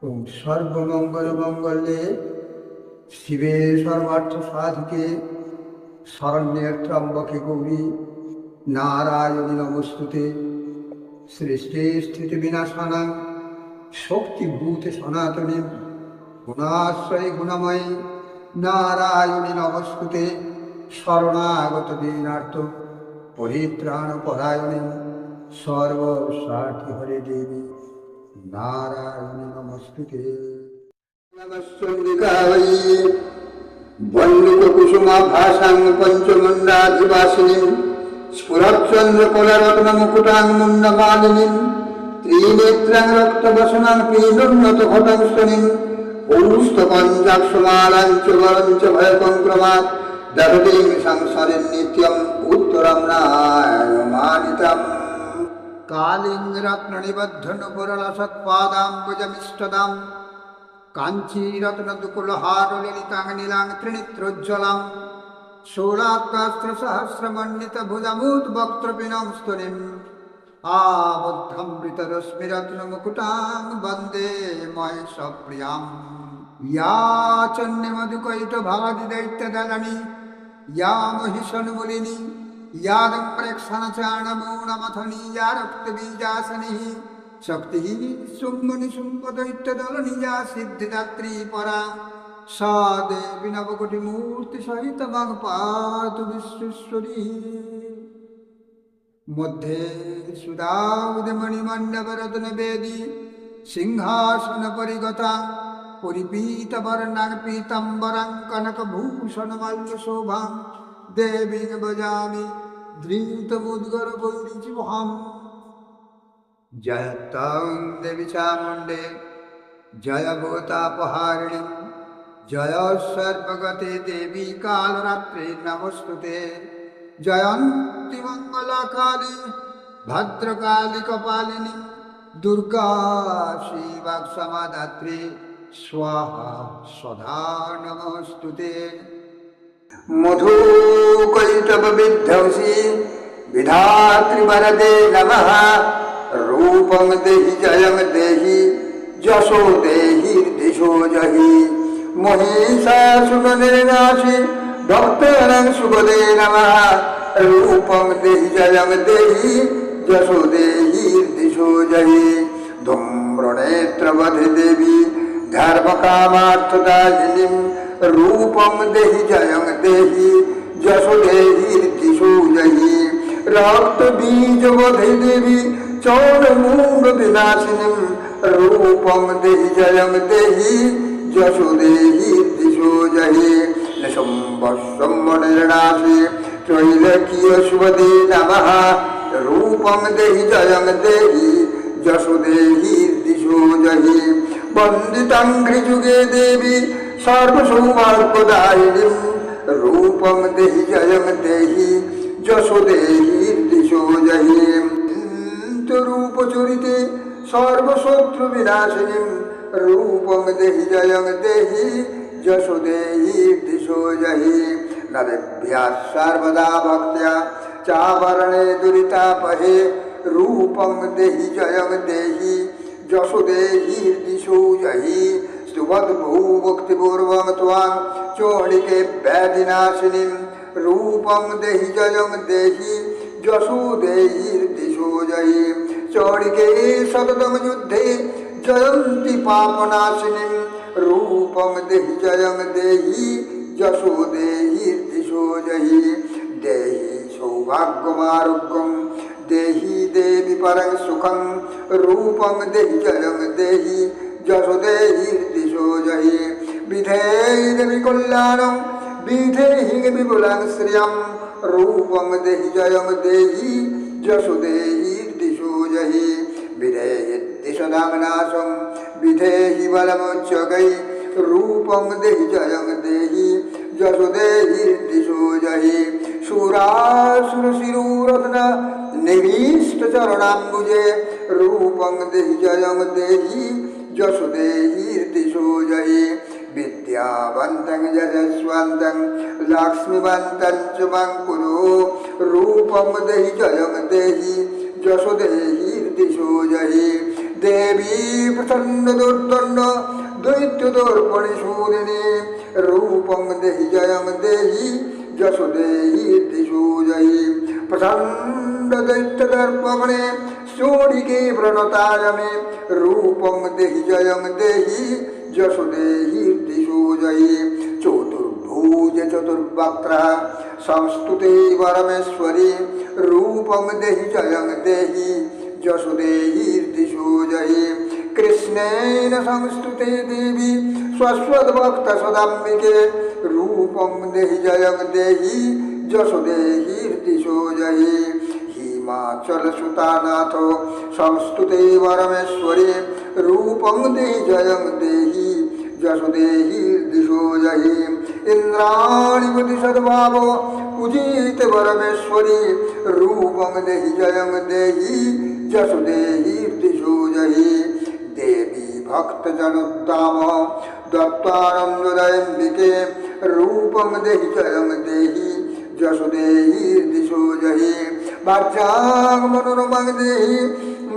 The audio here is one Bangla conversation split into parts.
ওম সর্বমঙ্গল মঙ্গলে শিবে সর্বার্থ সাধিকে শরণ্যে ত্র্যম্বকে গৌরী নারায়ণী নমস্তুতে। সৃষ্টি স্থিতি বিনাশানাং শক্তিভূতে সনাতনী গুণাশ্রয়ী গুণময়ী নারায়ণী নমস্তুতে। শরণাগত দীনার্থ পরিত্রাণ পরায়ণী সর্বস্বার্থী হরে দেবী নারায়ণী নমস্তুতে। নমশ্চন্দিকাবৈ বল্লুককুসুমাভাসাং পঞ্চমুণ্ডাধিবাসিনীং স্ফুরচ্চন্দ্রকলারত্নমুকুটাং মুণ্ডমালিনীং ত্রিনেত্রাং রক্তবসনাং পীনোন্নতঘটাং স্তনিং পৌস্তকঞ্জাক্ষমালাং চ বরং চ ভয়কংক্রমাৎ দধতিং সংসারে নিত্যম উত্তরম নায়মানিতম। কালিং রত্ননিবদ্ধনুপুরলসৎপাদাম্বুজমিষ্টদাম কাঞ্চীরত্নদুকুলহারললিতাং নীলাং ত্রিনেত্রোজ্জ্বলাং ষোলাকাস্ত্রসহস্রমণ্ডিতভুজমুদ্বক্ত্রপিণং স্তনিম আবদ্ধমৃতরশ্মিরত্নমুকুটাং বন্দে মহেশপ্রিয়াং। ইয়া চন্যমধুকৈটভাদিদৈত্যদলনী ইয়া মহিষন্মূলিনী ইয়া দম্প্রেক্ষণচাণমূণমথনী ইয়া রক্তবীজাসনী শক্তিঃ শৃঙ্গনিশুম্ভদৈত্যদলনী ইয়া সিদ্ধিদাত্রী পরা সা দেবী নবকোটিমূর্তিসহিতমং পাতু বিশ্বেশ্বরী। মধ্যে সুদাউদমণিমণ্ডপরত্নবেদী সিংহাসনপরিগতা পরিপীতবর্ণাং পীতাম্বরাং কনকভূষণমাল্যশোভাং দেবীং ভজামি ধৃতমুদ্গরবৈরিজিহ্বাম। জয় তং দেবী চামুণ্ডে জয় ভূতাপহারিণী জয় সর্বগতে দেবী কালরাত্রে নমস্তুতে। জয়ন্তী মঙ্গলাকালী ভদ্রকালী কপালিনী দুর্গা শিবাক্ষমাধাত্রী স্বাহা সদা নমস্তুতে। মধুকৈটববিধ্বংসী বিধাত্রী বরদে নমঃ রূপং দেহি জয়ং দেহি যশো দেহি দিশো জহি মহিষাসুরনির্নাশী ভক্তানাং শুভদে নমঃ রূপং দেহি জয়ং দেহি যশো দেহি দিশো জহি ধূম্রনেত্রবধে দেবী ধর্মকামার্থদায়িনীং রূপং দেহি জয়ং দেহি যশো দেহি দিশো জহি রক্তবীজবধে দেবী চৌরমূঢ় বিনাশিনীং রূপং দেহি জয়ং দেহি যশো দেহি দিশো জহি নিশুম্ভস্বম্বনির্নাশী ত্রৈলোক্য শুভদে নমঃ রূপং দেহি জয়ং দেহি যশো দেহি দিশো জহি বন্দিতাঙ্ঘ্রিযুগে দেবী সর্বসৌভাগ্যদায়িনীং রূপং দেহি জয়ং দেহি যশো দেহি দিশো জহি রূপচরিতে সর্বশত্রু বিনাশিনীং রূপং দেহি জয়ং দেহি যশো দেহি দিশো জহি নদেভ্যাঃ সর্বদা ভক্ত্যা চাবরণে দুরিতাপহে রূপং দেহি জয়ং দেহি যশো দেহি দিশো জহি स्तुवद्भूभक्तिपूर्वं त्वां चोडिके व्याधिनाशिनीं रूपं देहि जयं देहि যশো দেহি দিশো জহি চোডিকে সততং যুদ্ধে জয়ন্তি পাপনাশিনীং রূপং দেহি জয়ং দেহি যশো দেহি দিশো জহি দেহি সৌভাগ্যমারোগ্যং দেহি দেবী পরং সুখং রূপং দেহি জয়ং দেহি যশো দেহি দিশো জহি বিধেহি দেবী কল্যাণং বিধেহি বিপুলাং শ্রিয়ং রূপং দেহি জয়ং দেহি যশো দেহি দিশো জহি বিধেহি দিশদাং নাশং বিধেহি বলমোচ্চগৈ রূপং দেহি জয়ং দেহি যশো দেহি দিশো জহি সুরাসুরশিরোরত্ন নিবিষ্ট চরণাম্বুজে রূপং দেহি জয়ং দেহি যশো দেহি দিশো জহি विद्यावन्तं यशस्वन्तं लक्ष्मीवन्तं च मां कुरु रूपं देहि जयं देहि यशो देहि दिशो जहि देवी প্রচণ্ড দুর্দণ্ড দৈত্য দর্পণে সুদিনী রূপং দেহি জয়ং দেহি যশ দেহি দিশু জয়ী প্রচণ্ড দৈত্য দর্পণে চোরিকে প্রণতায় মে রূপং দেহি জয়ং দেহি যশ দেহি দিশু জয়ী চতুর্ভুজ চতুর্বক্ত্রা সংস্তুতে পরমেশ্বরী রূপং দেহি জয়ং দেহি যশ দেহি দিশু জয়ী কৃষ্ণেন সংস্তুতে দেবী স্বস্বদ্ভক্ত সদাম্বিকে রূপং দেহি জয়ং দেহি যশ দেহি দিশু জয়ী হিমাচল সুতানাথ সংস্তুতে পরমেশ্বরী রূপং দেহি জয়ং দেহি যশ দেহি দিশো জয়ী ইন্দ্রাণীপতি সদ্ভাব পূজিত পরমেশ্বরী রূপং দেহি জয়ং দেহি যশ দেহি দিশো জয়ী দেবী ভক্ত জনোদ্দাম দত্তানন্দদয়ম্বিকে রূপং দেহি জয়ং দেহি যশ দেহি দিশো জয়ী ভার্যাং মনোরমং দেহি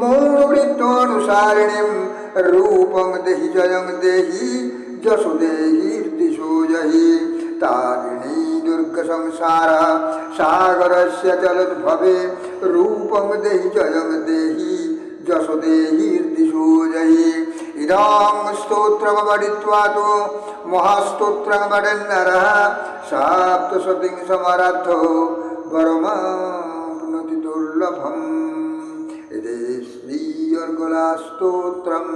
মৌনবৃত্তানুসারিণীম রূপং দেহি জয়ং দেহি যশ দেহি দিশো জয়ী তারিণী দুর্গ সংসার সাগরস্য জলোদ্ভবে রূপং দেহি জয়ং দেহি যশ দেহি দিশো জয়ী ইদং স্তোত্রং পঠিত্বা তু মহাস্তোত্রং পঠেন নরঃ সপ্তশতীং সমারাধ্যো পরমাপ্নोति দুর্লভম इति श्रीर्गुलास्तोत्रम्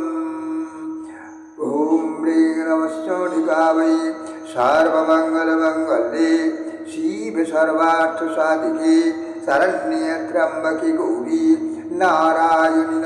ॐ ह्रीं नमश्चण्डिकायै सर्वमङ्गलमङ्गले शिवे सर्वार्थसाधिके शरण्ये त्र्यम्बके गौरी नारायणी